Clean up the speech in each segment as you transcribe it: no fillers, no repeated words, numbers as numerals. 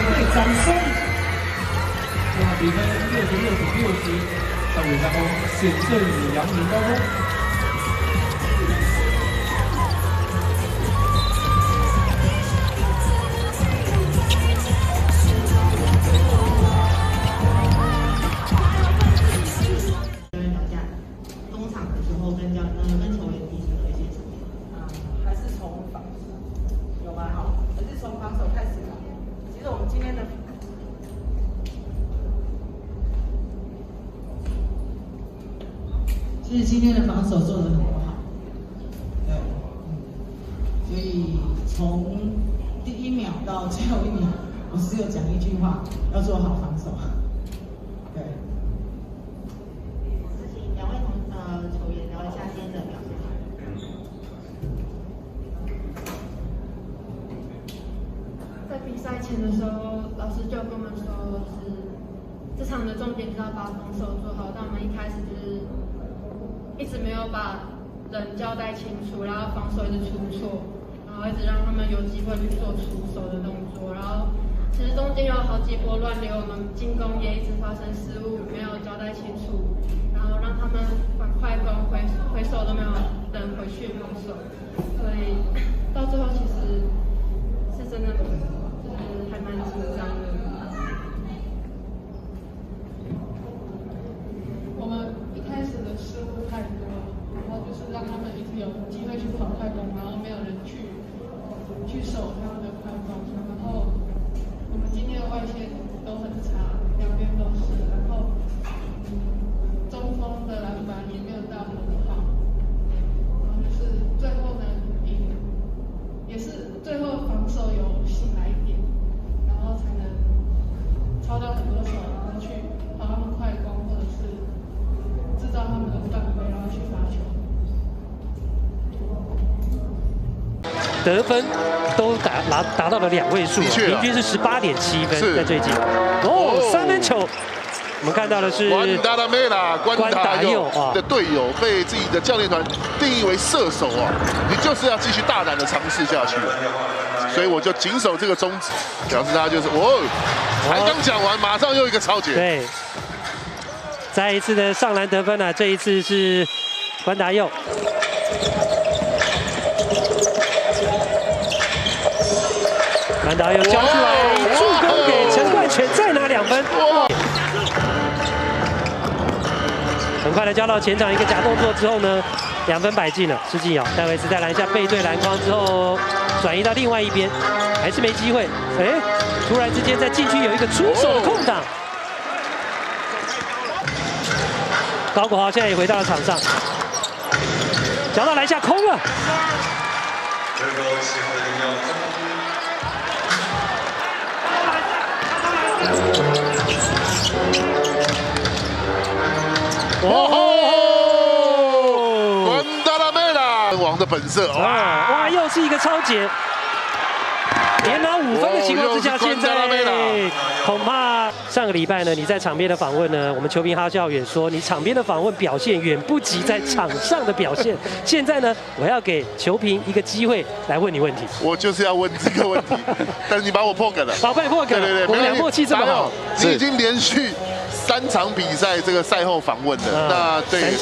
对掌声。最后比分66-60，上尾下攻险胜阳明高中。 其实今天的防守做得很不好，对，所以从第1秒到最后1秒，我只有讲一句话，要做好防守。对。请两位球员聊一下今天的表现。在比赛前的时候，老师就跟我们说，这场的重点是要把防守做好，但我们一开始就是一直没有把人交代清楚，然后防守一直出错，然后一直让他们有机会去做出手的动作，然后其实中间有好几波乱流，我们进攻也一直发生失误，没有交代清楚，然后让他们玩快攻回手都没有人回去防守，所以到最后其实是真的就是还蛮紧张的。我们一开始的失误太多了，然后就是让他们一直有机会去跑快攻，然后没有人去守他们的快攻，然后我们今天的外线都很差，两边都是，然后中锋的篮板也没有到很好，然后就是最后呢赢，也是最后防守有醒来一点，然后才能抄到很多手，然后去跑他们快攻或者是制造他们的犯规，然后去罚球。得分都达到了2位数，平均是18.7分，在最近。3分球，我们看到的是关达佑的队友被自己的教练团定义为射手啊，你就是要继续大胆的尝试下去，所以我就谨守这个宗旨，表示他就是才刚讲完，马上又一个超节。对，再一次的上篮得分啊，这一次是关达佑。关达佑交出来，助攻给陈冠全，再拿2分。很快的交到前场一个假动作之后呢，2分摆进了施晋尧，戴维斯在篮下背对篮筐之后，转移到另外一边，还是没机会。突然之间在禁区有一个出手的空档。高国豪现在也回到了场上，交到篮下空了。关达拉梅拉王的本色哇，又是一个超节，连拿5分的情况之下，现在恐怕上个礼拜呢，你在场边的访问呢，我们球评哈校远说你场边的访问表现远不及在场上的表现。现在呢，我要给球评一个机会来问你问题。我就是要问这个问题，但是你把我破梗了，被破梗了。对，我们俩默契这么好，你已经连续3场比赛这个赛后访问的，那对，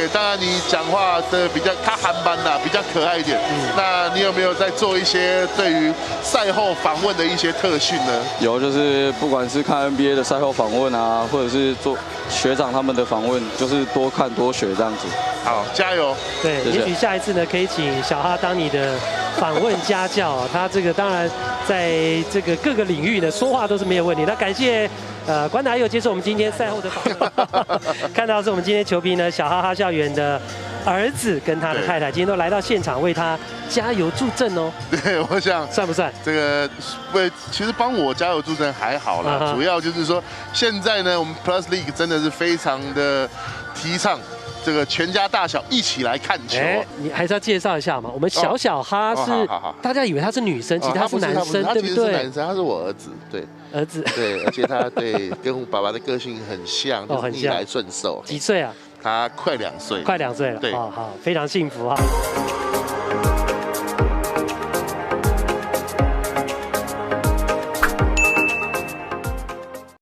当然你讲话的比较他韩班啦，比较可爱一点。那你有没有在做一些对于赛后访问的一些特训呢？有，就是不管是看 NBA 的赛后访问啊，或者是做学长他们的访问，就是多看多学这样子。好，加油！对，也许下一次呢，可以请小哈当你的访问家教。他这个当然在这个各个领域呢，说话都是没有问题。那感谢。关达佑接受我们今天赛后的访问，看到是我们今天球评呢小哈哈校园的儿子跟他的太太今天都来到现场为他加油助阵哦。对，我想算不算？这个其实帮我加油助阵还好啦，主要就是说现在呢，我们 Plus League 真的是非常的提倡。这个全家大小一起来看球，你还是要介绍一下嘛。我们小哈是大家以为他是女生，其实他是男生，对不对？男生，他是我儿子，对，儿子，对，而且他跟爸爸的个性很像，就是逆来顺受。几岁啊？他快2岁，快2岁了。对，好，非常幸福啊。